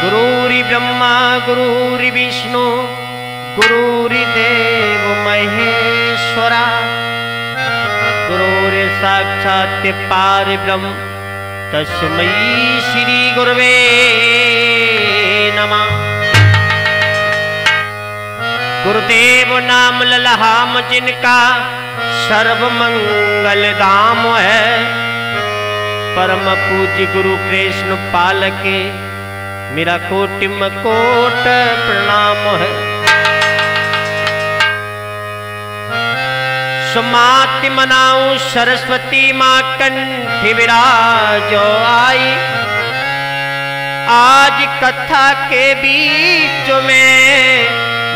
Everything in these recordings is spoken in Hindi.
गुरुरि ब्रह्मा गुरुरि विष्णु गुरुर्देव महेश्वरा गुरुर् साक्षात् परब्रह्म तस्मै श्री गुरवे नमः। गुरुदेव नाम ललहाम जिनका सर्व मंगल धाम है। परम पूज्य गुरु कृष्ण पाल के मेरा कोटिम कोट प्रणाम है। समाति मनाऊं सरस्वती माँ कंठ विराजो आई। आज कथा के बीच में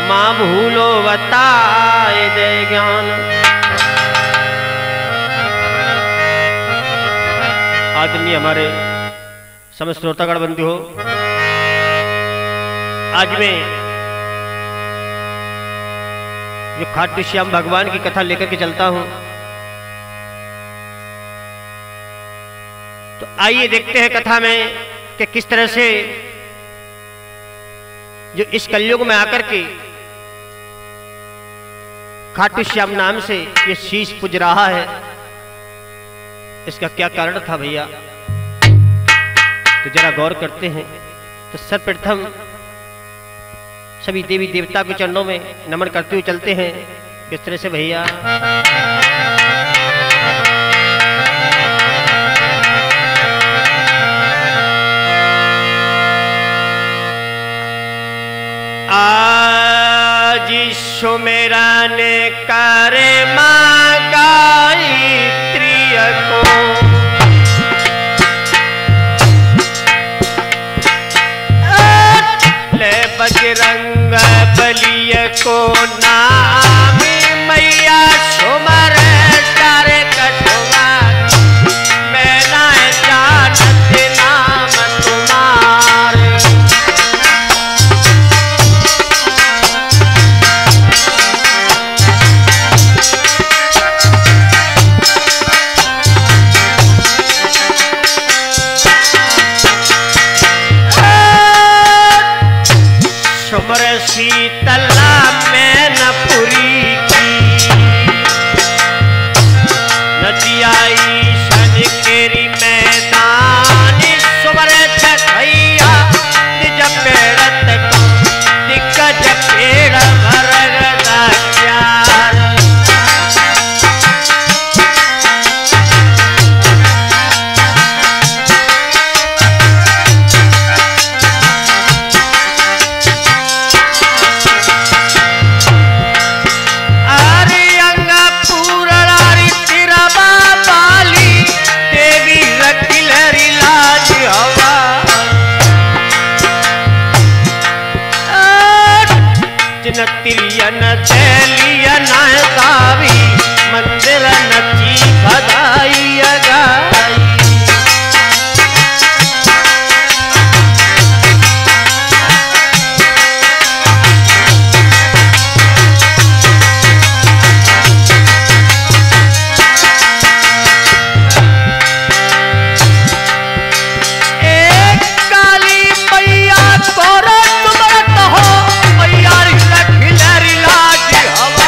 माँ भूलो बताए दे ज्ञान। आदरणीय हमारे समस्त श्रोतागण बंधु हो, आज मैं जो खाटू श्याम भगवान की कथा लेकर के चलता हूं, तो आइए देखते हैं कथा में कि किस तरह से जो इस कलयुग में आकर के खाटू श्याम नाम से ये शीश पूज रहा है, इसका क्या कारण था भैया। तो जरा गौर करते हैं। तो सर्वप्रथम सभी देवी देवता के चरणों में नमन करते हुए चलते हैं। किस तरह से भैया। आज सुमिरन करे मां गायत्री को, ले बजरंग बलिय को नाम मैया सुमर चारे कछुआ मैं ना जानत नाम तुम्हारे। सुमर शीतला में न पुरी की नदियाई सन केरी मैदान। सुमर छठैया निज पेड़त को दिग्गज पेड़ भरगदा प्यार। तिलियन चलियन गावी मंदिर नची बधाई गाई। एक काली मैया तोरा तुमर कहो मैया लाज हवा।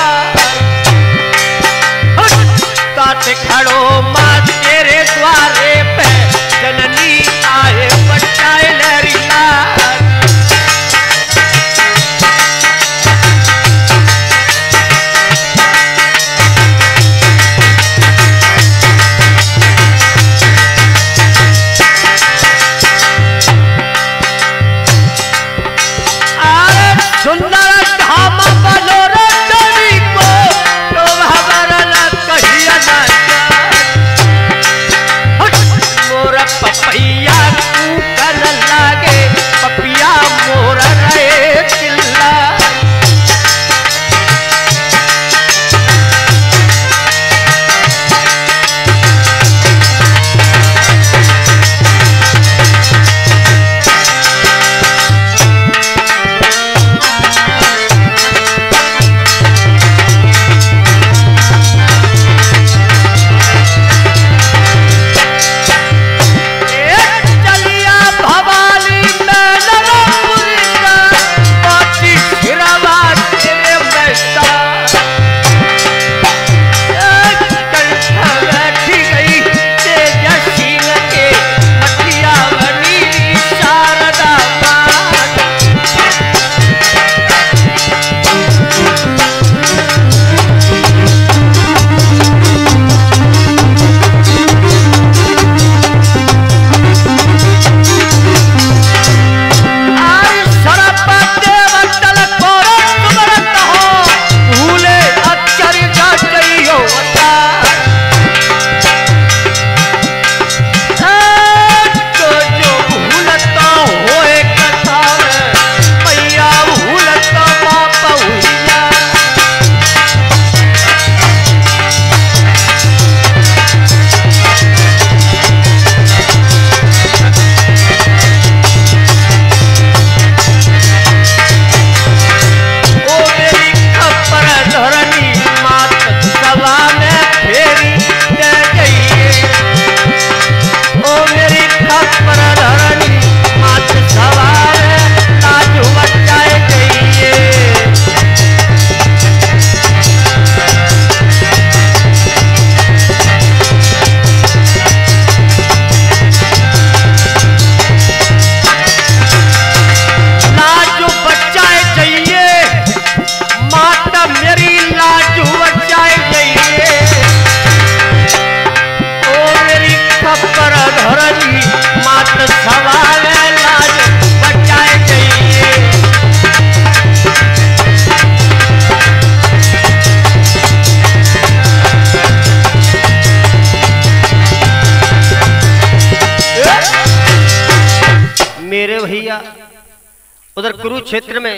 उधर कुरुक्षेत्र में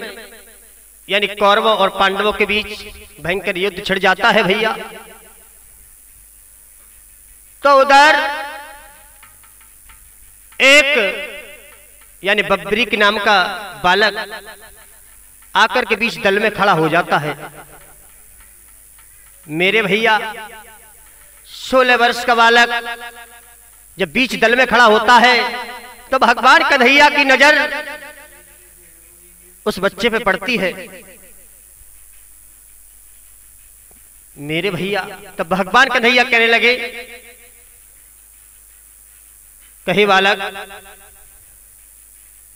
यानी कौरवों और पांडवों के बीच भयंकर युद्ध छिड़ जाता है भैया। तो उधर एक यानी बब्बरीक नाम का बालक आकर के बीच दल में खड़ा हो जाता है। मेरे भैया 16 वर्ष का बालक जब बीच दल में खड़ा होता है तो भगवान कन्हैया की नजर उस बच्चे पे पड़ती है। मेरे भैया तब भगवान कन्हैया कहने लगे, कहे बालक,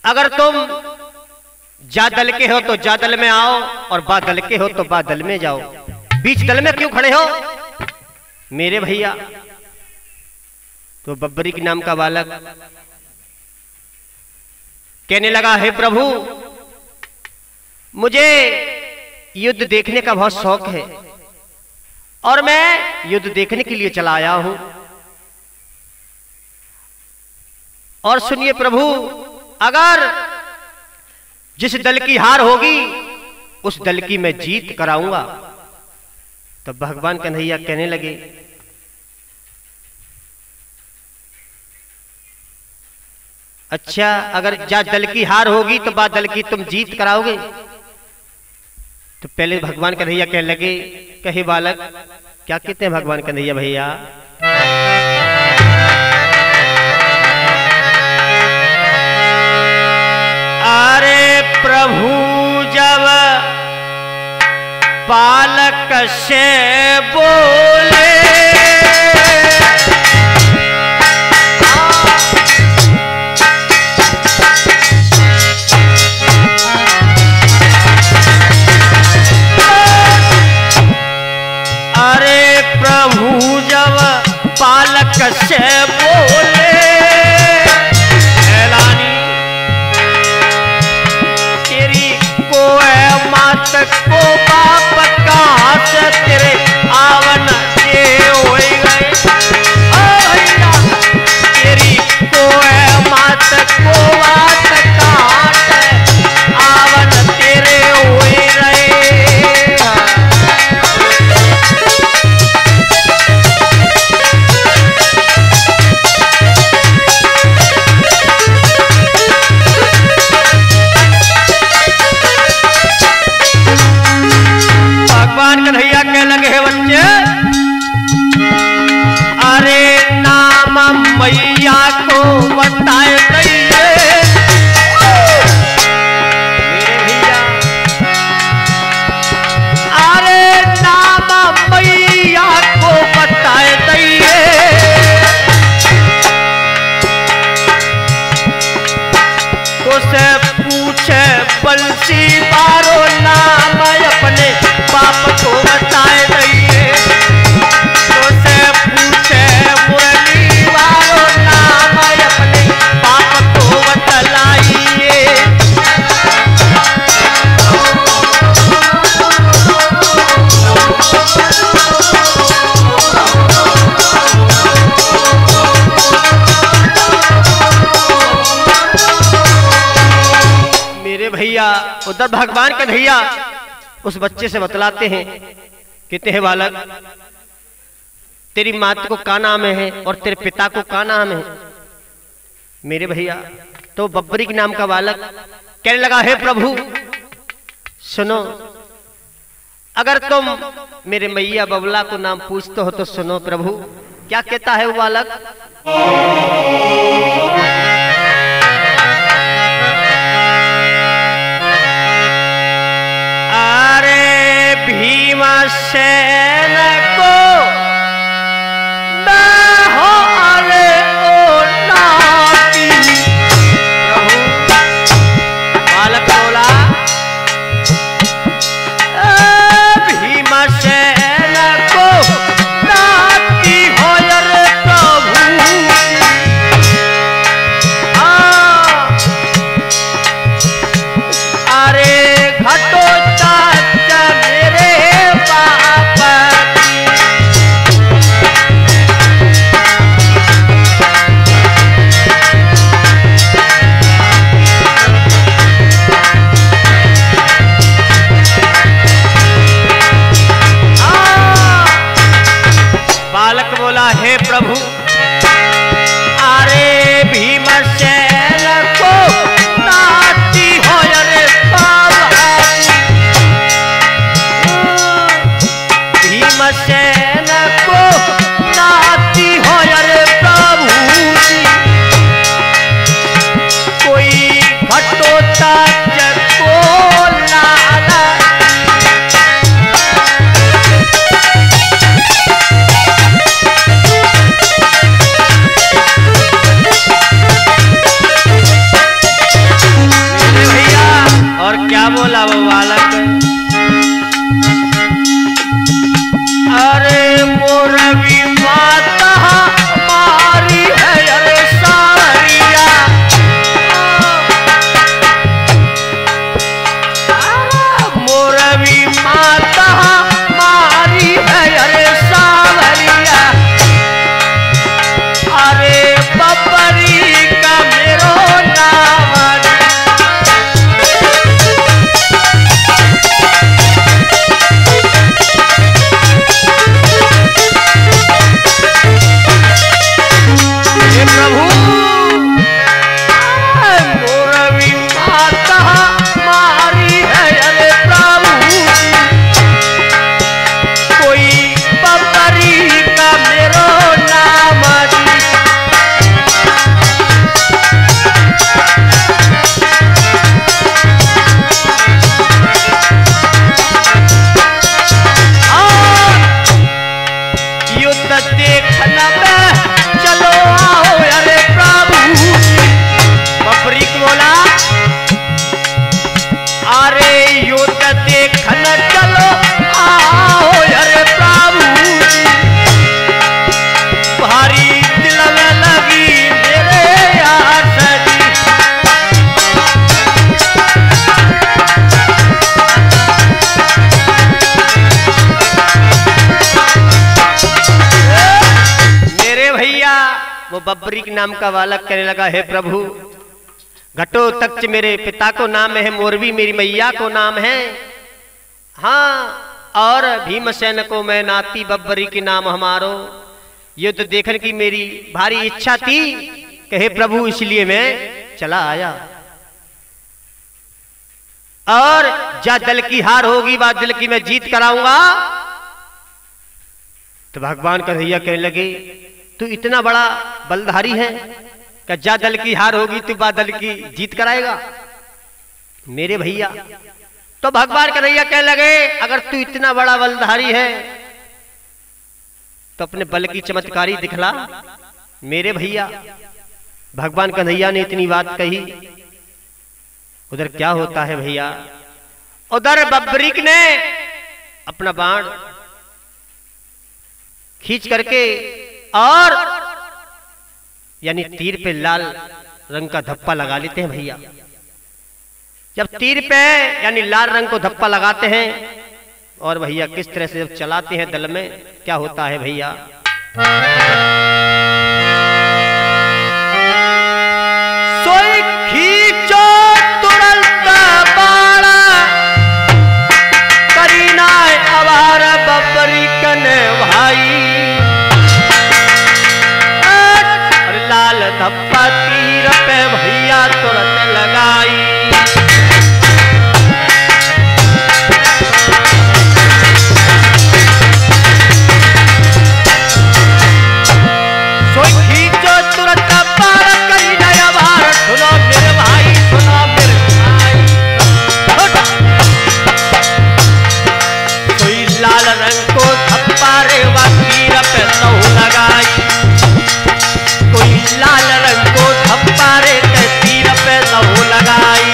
अगर तुम जा दल के हो तो जा दल में आओ और बा दल के हो तो बा दल में जाओ, बीच दल में क्यों खड़े हो? मेरे भैया तो बब्बरीक नाम का बालक कहने लगा, हे प्रभु, मुझे युद्ध देखने का बहुत शौक है और मैं युद्ध देखने के लिए चला आया हूं। और सुनिए प्रभु, अगर जिस दल की हार होगी उस दल की मैं जीत कराऊंगा। तब भगवान कन्हैया कहने लगे, अच्छा, अगर जा दल की हार होगी तो बा दल की तुम जीत कराओगे? तो पहले भगवान कन्हैया कहने लगे, कहे बालक, क्या कहते हैं भगवान कन्हैया भैया? अरे प्रभु जब बालक से बोले, अरे प्रभु जब बालक से बोले, मात को बाप कहाँ से तेरे आवन ये हो गए, तेरी को मात को बात कहाँ से आवन तेरे हो रहे। भगवान कन्हैया कहने लगे, हे बच्चे, अरे नाम मैया को बताए दैये। मेरे भैया, अरे नाम मैया को बताए दैये। उसे पूछे बंसी बारो नाम अपने बाप को बताए दैये। उसे पूछे मुरली वालो नाम अपने बाप को बतलाइए। मेरे भैया उधर भगवान कन्हैया उस बच्चे से बतलाते हैं, कहते हैं, बालक, तेरी माता को क्या नाम है और तेरे पिता को क्या नाम है? मेरे भैया तो बब्बरीक नाम का बालक कहने लगा, हे प्रभु सुनो, अगर तुम मेरे मैया बबला को नाम पूछते हो तो सुनो प्रभु। क्या कहता है वो बालक? भीमसेन को मैं हो अरे ओ नाती। प्रभु बालक बोला, भीमसेन को नाती हो रे प्रभु। अरे घटो मेरे बाप की तक को लाला भैया। और क्या बोला वो बालक, अरे मोरवी माता हमारी है अरे सावरिया, मोरवी माता हमारी है अरे सावरिया, अरे बबरी का मेरो नाम बब्बरीक नाम का बालक कहने लगा, हे प्रभु घटो तख्त मेरे पिता को नाम है, मोरवी मेरी मैया को नाम है, हाँ और भीमसेन को मैं नाती बब्बरी के नाम हमारो। युद्ध देखने की मेरी भारी इच्छा थी कहे प्रभु, इसलिए मैं चला आया। और जा दल की हार होगी वह दल की मैं जीत कराऊंगा। तो भगवान कन्हैया कहने लगे, तू इतना बड़ा बलधारी है कि जा दल की हार होगी तू बादल की जीत कराएगा मेरे भैया। तो भगवान कन्हैया कहने लगे, अगर तू इतना बड़ा बलधारी है तो अपने बल की चमत्कारी दिखला मेरे भैया। भगवान कन्हैया ने इतनी बात कही। उधर क्या होता है भैया, उधर बब्बरीक ने अपना बाण खींच करके और यानी तीर पे लाल रंग का धप्पा लगा लेते हैं भैया। जब तीर पे यानी लाल रंग को धप्पा लगाते हैं और भैया किस तरह से जब चलाते हैं दल में, क्या होता है भैया, सोई खींचो तुरंत बाड़ा करीना अवार बब्बरीक ने भाई, लाल धप्पा तीर पे भैया तुरंत लगाई। सोई खींचो तुरंत पार करी नया बार, सुनो मेरे भाई, सुनो मेरे भाई। सोई लाल रंग को धप्पा रे वा तीर पे तो लगाई, लाल रंग को धप्पा रे तीर पे लहू लगाई।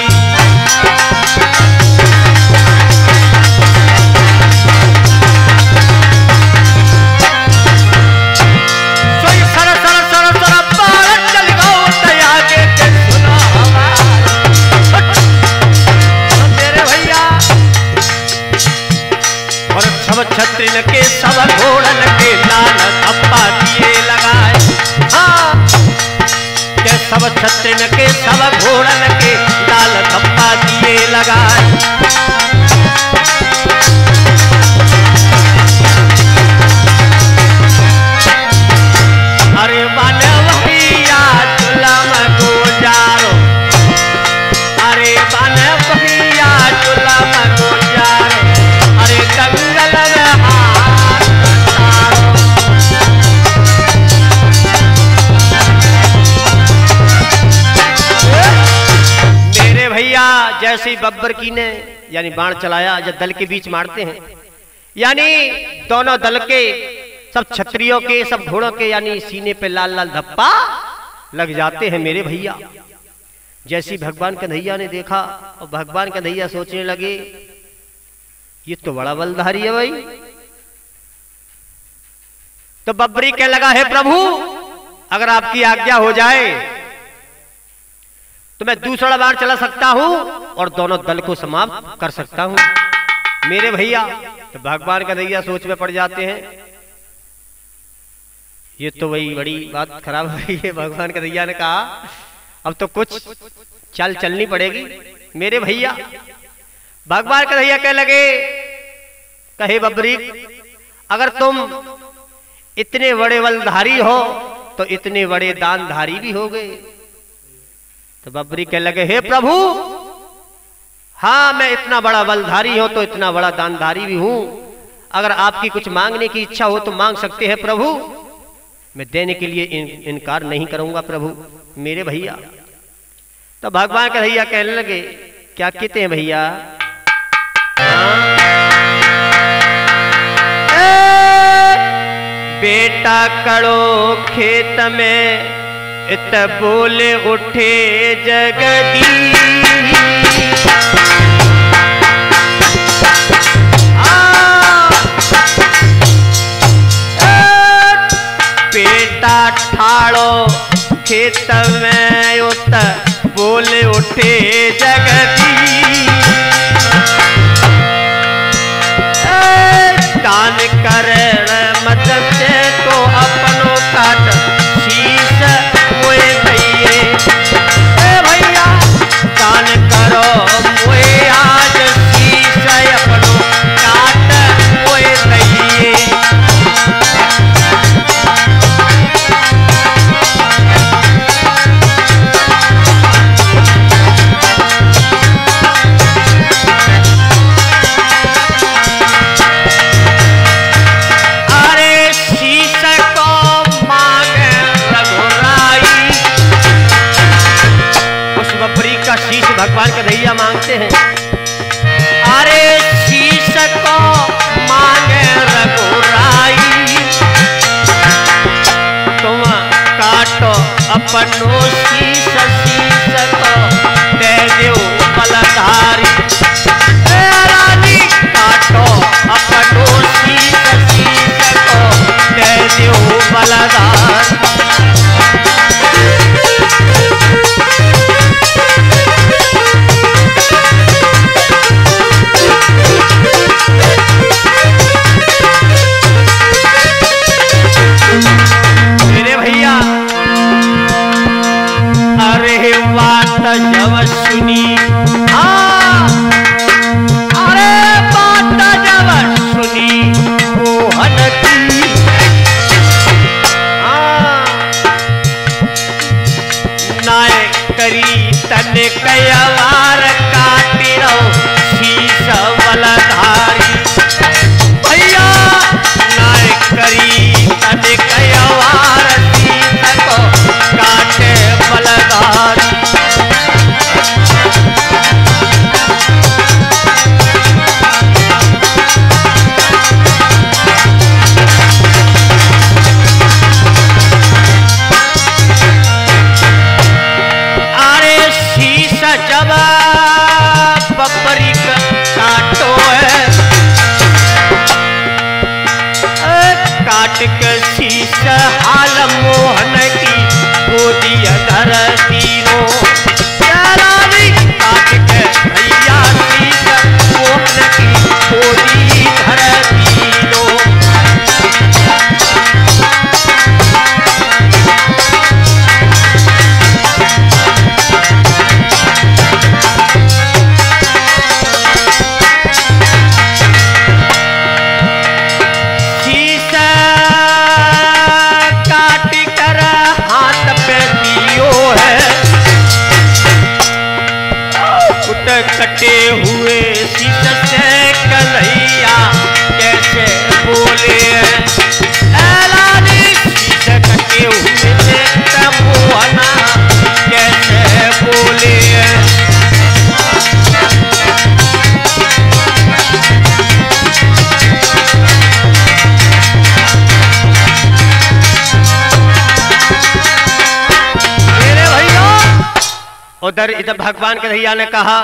सोई सर सर सर सर पार चल गओ दया के सुना मेरे भैया। और सब छत्रिन के सब घोड़न के लाल धप्पा दिए लगाए, हाँ सब छत्रिन के सब घोड़न के लाल धप्पा दिए लगाए। अरे बन भैया जुलम गुजारो, अरे बन भैया जुलम गुजारो, अरे दंगल में हाथ मेरे भैया। भैया जैसे ही बब्बर की ने यानी बाण चलाया, जब दल के बीच मारते हैं, यानी दोनों दल के सब क्षत्रियों के सब घोड़ों के यानी सीने पे लाल लाल धब्बा लग जाते हैं मेरे भैया। जैसी भगवान कन्हैया ने देखा और भगवान कन्हैया सोचने लगे ये तो बड़ा बलधारी है भाई। तो बब्बरी कहने लगा, हे प्रभु अगर आपकी आज्ञा हो जाए तो मैं दूसरा बार चला सकता हूं और दोनों दल को समाप्त कर सकता हूं मेरे भैया। तो भगवान कन्हैया सोच में पड़ जाते हैं, ये तो वही बड़ी बात खराब हुई है। भगवान कन्हैया ने कहा अब तो कुछ चाल चलनी पड़ेगी मेरे भैया। भगवान कन्हैया कहने लगे, कहे बब्बरी अगर तुम इतने बड़े बलधारी हो तो इतने बड़े दानधारी भी हो गए। तो बब्बरी कहने लगे, हे प्रभु हाँ मैं इतना बड़ा बलधारी हूं तो इतना बड़ा दानधारी भी हूं। अगर आपकी कुछ मांगने की इच्छा हो तो मांग सकते हैं प्रभु, मैं देने के लिए इनकार नहीं करूंगा प्रभु मेरे भैया। तो भगवान कन्हैया कहने लगे, क्या कहते हैं भैया, बेटा कड़ो खेत में इत बोले उठे जगदीश, बेटा ठाड़ो खेत में उत बोले उठे जगदीश, दान करण मदद से तो अपनों काट शीश मोए भैये, भैया दान करो मोए आज शीश अपनों काट मोए भैये। भगवान कन्हैया मांगते हैं, अरे शीश को मांगे रघुराई, तुम काटो अपनो शीश, शीश को दे दो बलधारी, रानी काटो अपनो शीश, शीश को दे दो बलधारी। जब सुनी अरे बात जब सुनी मोहन की, नाय करी तन कयवार काटी रहो शीश बलधारी, भैया नाय करी तन कयवार शीश को काटे बलधारी। बब्बरी काटो है काट के शीश हाल मोहन की गोदी धर तीनों, काट के भैया शीश मोहन की गोदी धर तीनों। कटे हुए शीश से कन्हैया कैसे बोले, शीश कटे हुए से मोहना कैसे बोले। उधर इधर भगवान कन्हैया ने कहा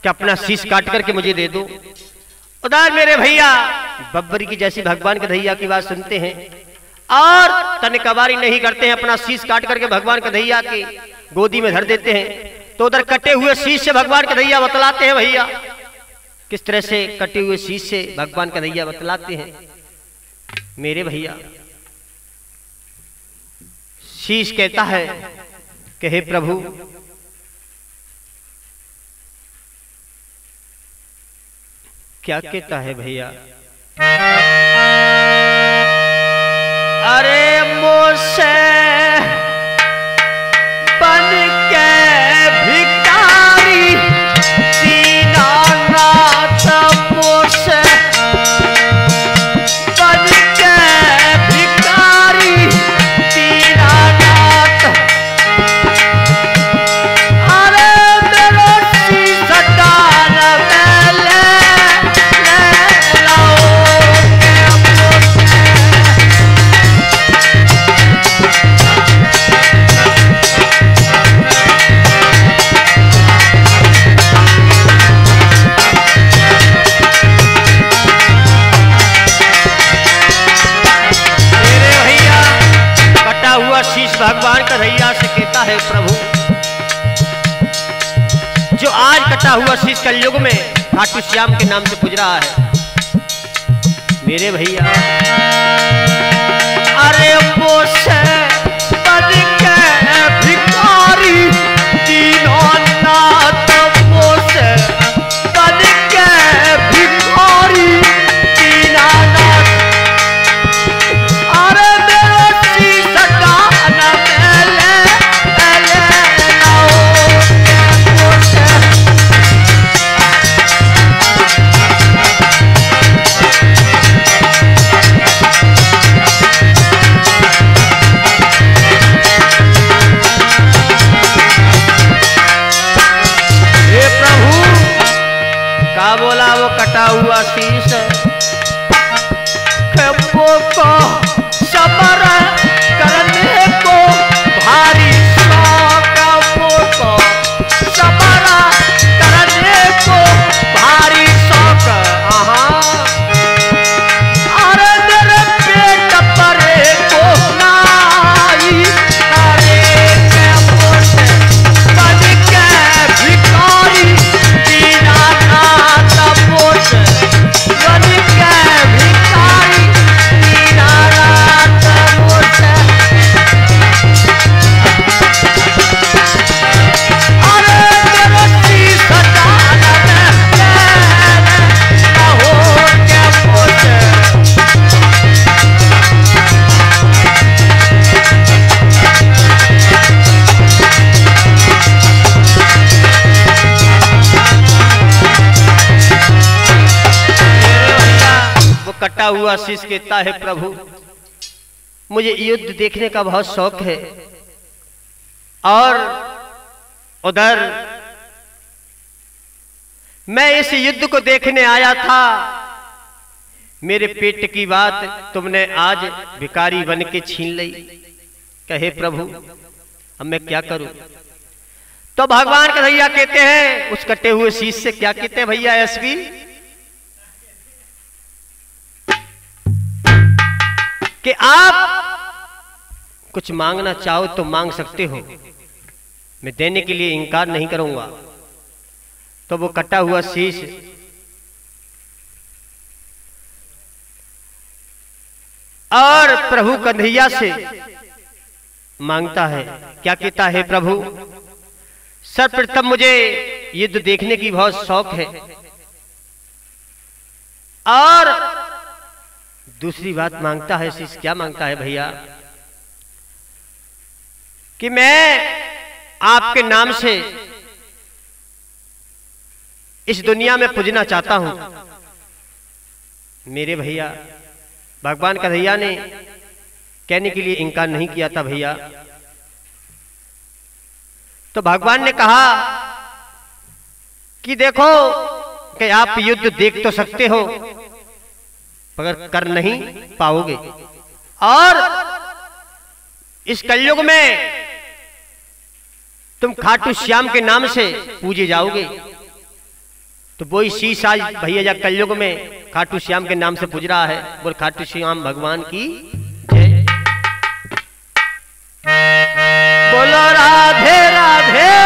कि अपना शीश काट करके मुझे दे दो। उधर मेरे भैया बब्बरी की जैसी भगवान कन्हैया की बात सुनते हैं और तनकवारी नहीं करते हैं, अपना शीश काट करके भगवान कन्हैया की गोदी में धर देते हैं। तो उधर कटे हुए शीश से भगवान कन्हैया बतलाते हैं भैया किस तरह से कटे हुए शीश से भगवान कन्हैया बतलाते हैं। मेरे भैया शीश कहता है कि हे प्रभु, क्या कहता है भैया? अरे मोसे बन के भिखारी दीनानाथ, मोसे बन के भिखारी दीनानाथ। अरे मेरा शीश दान में ले लाओ शीश भगवान कन्हैया से कहता है प्रभु, जो आज कटा हुआ शीश कलयुग में खाटू श्याम के नाम से पूज रहा है। मेरे भैया अरे मोसे बन के भिखारी दीनानाथ, मोसे बन के भिखारी दीनानाथ। अरे बोला वो कटा हुआ शीश को सबर करने को भारी शौक, को सबर करने को भारी शौक। अरे मेरे पेट परे को नाई, अरे बन के भिखारी दीनानाथ, बन के भिखारी दीनानाथ, अरे मेरे शीश दान में कहो के मोसे। वो कटा हुआ शीश कहता है प्रभु, मुझे युद्ध देखने का बहुत शौक है और उधर मैं इस युद्ध को देखने आया था। मेरे पेट की बात तुमने आज भिखारी बन के छीन ली। कहे प्रभु अब मैं क्या करूं? तो भगवान कन्हैया कहते हैं उस कटे हुए शीश से, क्या कहते हैं भैया एसपी, कि आप कुछ मांगना चाहो तो मांग सकते हो, मैं देने के लिए इनकार नहीं करूंगा। तो वो कटा हुआ शीश और प्रभु कन्हैया से मांगता है, क्या कहता है प्रभु, सर्वप्रथम मुझे युद्ध देखने की बहुत शौक है और दूसरी बात मांगता है शीश, क्या मांगता है भैया, कि मैं आपके नाम से इस दुनिया में पूजना चाहता हूं। मेरे भैया भगवान कन्हैया ने कहने के लिए इनकार नहीं किया था भैया। तो भगवान ने कहा कि देखो कि आप युद्ध देख तो सकते हो मगर कर नहीं पाओगे, और इस कलयुग में तुम खाटू श्याम के नाम से पूजे जाओगे। तो वही शीश आज भैया जा कलयुग में खाटू श्याम के नाम से पूज रहा है। बोल खाटू श्याम भगवान की जय। बोलो राधे राधे।